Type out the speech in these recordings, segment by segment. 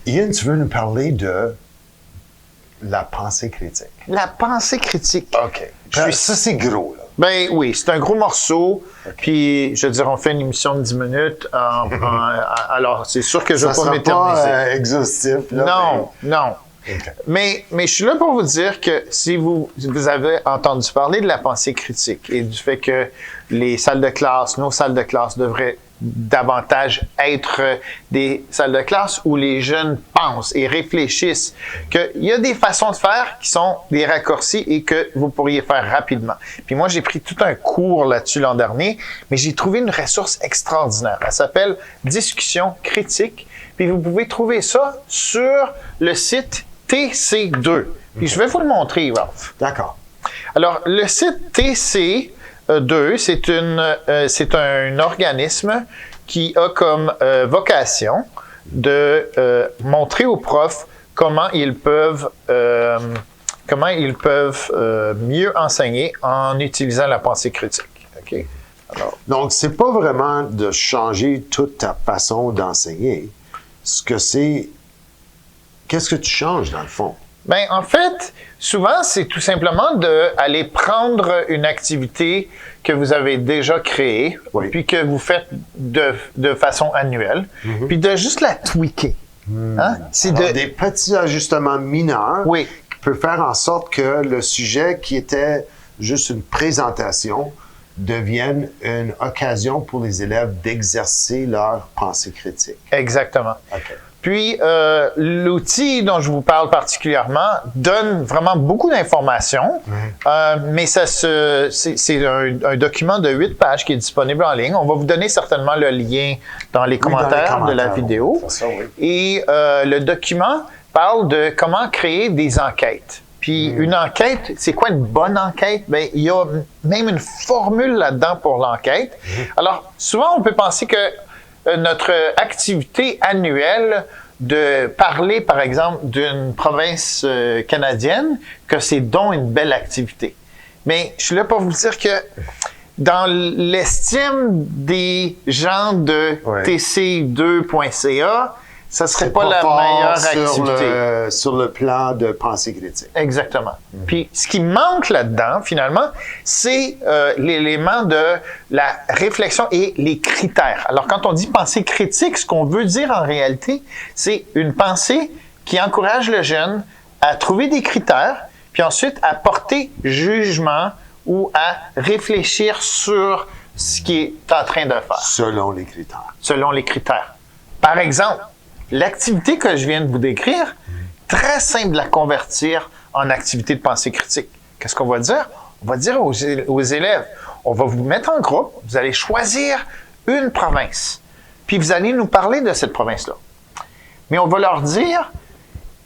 Ian, tu veux nous parler de la pensée critique. La pensée critique. OK. Ça, c'est gros, là. Ben oui, c'est un gros morceau. Okay. Puis, je veux dire, on fait une émission de 10 minutes. Alors, c'est sûr que je ne vais pas m'éterniser. Pas exhaustif. Là, non. Okay. Mais je suis là pour vous dire que si vous avez entendu parler de la pensée critique et du fait que les salles de classe, nos salles de classe devraient davantage être des salles de classe où les jeunes pensent et réfléchissent, qu'il y a des façons de faire qui sont des raccourcis et que vous pourriez faire rapidement. Puis moi, j'ai pris tout un cours là-dessus l'an dernier, mais j'ai trouvé une ressource extraordinaire. Elle s'appelle Discussion critique. Puis vous pouvez trouver ça sur le site TC2. Puis je vais vous le montrer, Ralph. D'accord. Alors, le site TC2, c'est un organisme qui a comme vocation de montrer aux profs comment ils peuvent mieux enseigner en utilisant la pensée critique. Okay? Alors, donc, c'est pas vraiment de changer toute ta façon d'enseigner. Qu'est-ce que tu changes dans le fond? Bien, en fait, souvent, c'est tout simplement d'aller prendre une activité que vous avez déjà créée, oui. Puis que vous faites de façon annuelle, puis de juste la tweaker. Hein? C'est des petits ajustements mineurs oui. Qui peuvent faire en sorte que le sujet qui était juste une présentation devienne une occasion pour les élèves d'exercer leur pensée critique. Exactement. Okay. Puis, l'outil dont je vous parle particulièrement donne vraiment beaucoup d'informations, mais c'est un document de 8 pages qui est disponible en ligne. On va vous donner certainement le lien dans les commentaires de la vidéo. Ça, oui. Et le document parle de comment créer des enquêtes. Puis, une enquête, c'est quoi une bonne enquête? Bien, il y a même une formule là-dedans pour l'enquête. Alors, souvent, on peut penser que notre activité annuelle de parler, par exemple, d'une province canadienne, que c'est donc une belle activité. Mais je suis là pour vous dire que dans l'estime des gens de tc2.ca, ça serait pas la meilleure activité. Sur le plan de pensée critique. Exactement. Puis, ce qui manque là-dedans, finalement, c'est l'élément de la réflexion et les critères. Alors, quand on dit pensée critique, ce qu'on veut dire en réalité, c'est une pensée qui encourage le jeune à trouver des critères, puis ensuite à porter jugement ou à réfléchir sur ce qu'il est en train de faire. Selon les critères. Selon les critères. Par exemple, l'activité que je viens de vous décrire, très simple de la convertir en activité de pensée critique. Qu'est-ce qu'on va dire? On va dire aux élèves, on va vous mettre en groupe, vous allez choisir une province, puis vous allez nous parler de cette province-là. Mais on va leur dire,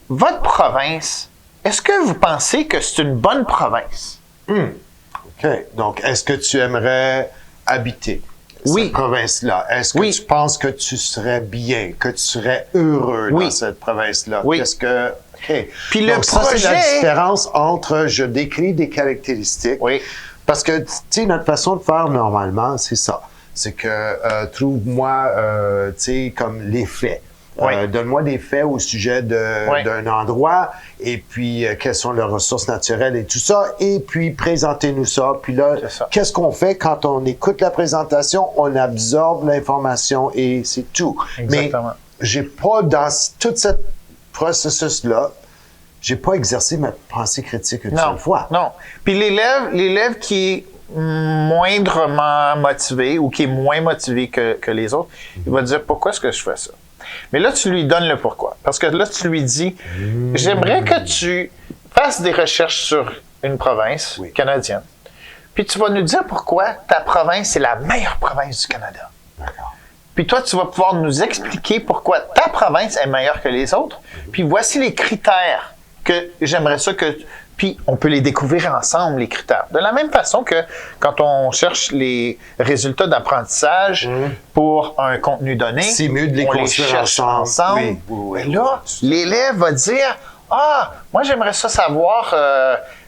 votre province, est-ce que vous pensez que c'est une bonne province? OK. Donc, est-ce que tu aimerais habiter cette province-là? Est-ce que tu penses que tu serais bien, que tu serais heureux dans cette province-là? Oui. Qu'est-ce que... OK. Puis le donc, projet... ça, c'est la différence entre je décris des caractéristiques. Oui. Parce que, tu sais, notre façon de faire normalement, c'est ça. C'est que trouve-moi, tu sais, comme les faits. Donne-moi des faits au sujet d'un endroit et puis quelles sont leurs ressources naturelles et tout ça. Et puis, présentez-nous ça. Puis là, qu'est-ce qu'on fait quand on écoute la présentation? On absorbe l'information et c'est tout. Exactement. Mais j'ai pas, dans tout ce processus-là, j'ai pas exercé ma pensée critique une seule fois. Non. Puis l'élève qui est moindrement motivé ou qui est moins motivé que les autres, il va dire « Pourquoi est-ce que je fais ça? » Mais là, tu lui donnes le pourquoi. Parce que là, tu lui dis, j'aimerais que tu fasses des recherches sur une province canadienne. Puis tu vas nous dire pourquoi ta province est la meilleure province du Canada. D'accord. Puis toi, tu vas pouvoir nous expliquer pourquoi ta province est meilleure que les autres. Puis voici les critères que j'aimerais ça que... Puis on peut les découvrir ensemble, les critères. De la même façon que quand on cherche les résultats d'apprentissage pour un contenu donné, c'est mieux de les construire ensemble. Oui. Et là, l'élève va dire « Ah, moi j'aimerais ça savoir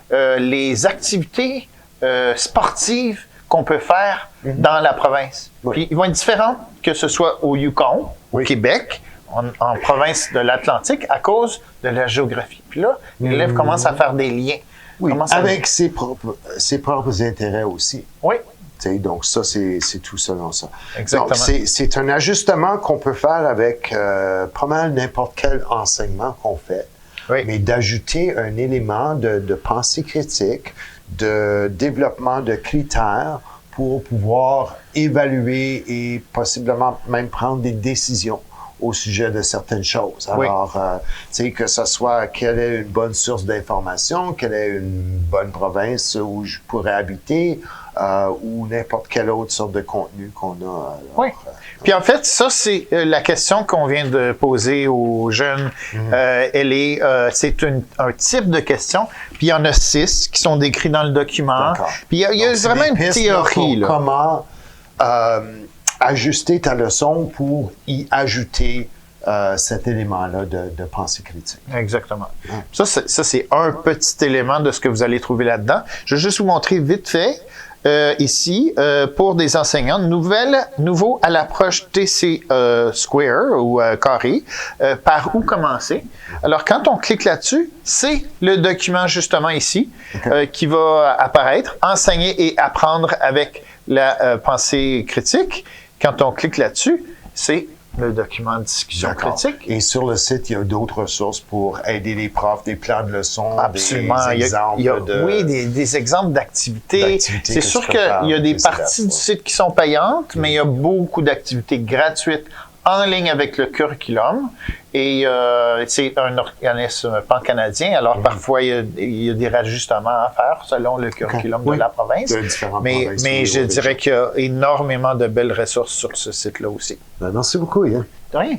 les activités sportives qu'on peut faire dans la province. Puis ils vont être différents, que ce soit au Yukon, au Québec, en province de l'Atlantique à cause de la géographie. Puis là, l'élève commence à faire des liens. Oui, avec ses propres intérêts aussi. Oui. T'sais, donc ça, c'est tout selon ça. Exactement. Donc, c'est un ajustement qu'on peut faire avec pas mal n'importe quel enseignement qu'on fait, mais d'ajouter un élément de pensée critique, de développement de critères pour pouvoir évaluer et possiblement même prendre des décisions au sujet de certaines choses. Alors, tu sais, que ce soit quelle est une bonne source d'information, quelle est une bonne province où je pourrais habiter, ou n'importe quelle autre sorte de contenu qu'on a. Alors, Puis en fait, ça, c'est la question qu'on vient de poser aux jeunes. C'est un type de question. Puis il y en a 6 qui sont décrits dans le document. Puis il y a vraiment une théorie. Là. Comment ajuster ta leçon pour y ajouter cet élément-là de pensée critique. Exactement. Ça, c'est un petit élément de ce que vous allez trouver là-dedans. Je vais juste vous montrer vite fait. Ici, pour des enseignants, nouveau à l'approche TC Square ou carré, par où commencer. Alors, quand on clique là-dessus, c'est le document justement ici qui va apparaître, enseigner et apprendre avec la pensée critique. Quand on clique là-dessus, c'est le document de discussion critique. Et sur le site, il y a d'autres ressources pour aider les profs, des plans de leçons, absolument. des exemples des exemples d'activités. C'est sûr qu'il y a des parties du site qui sont payantes, mais il y a beaucoup d'activités gratuites en ligne avec le curriculum. Et c'est un organisme pan-canadien, alors parfois il y a des rajustements à faire selon le curriculum de la province. Mais je dirais qu'il y a énormément de belles ressources sur ce site-là aussi. Merci beaucoup, Ian. De rien.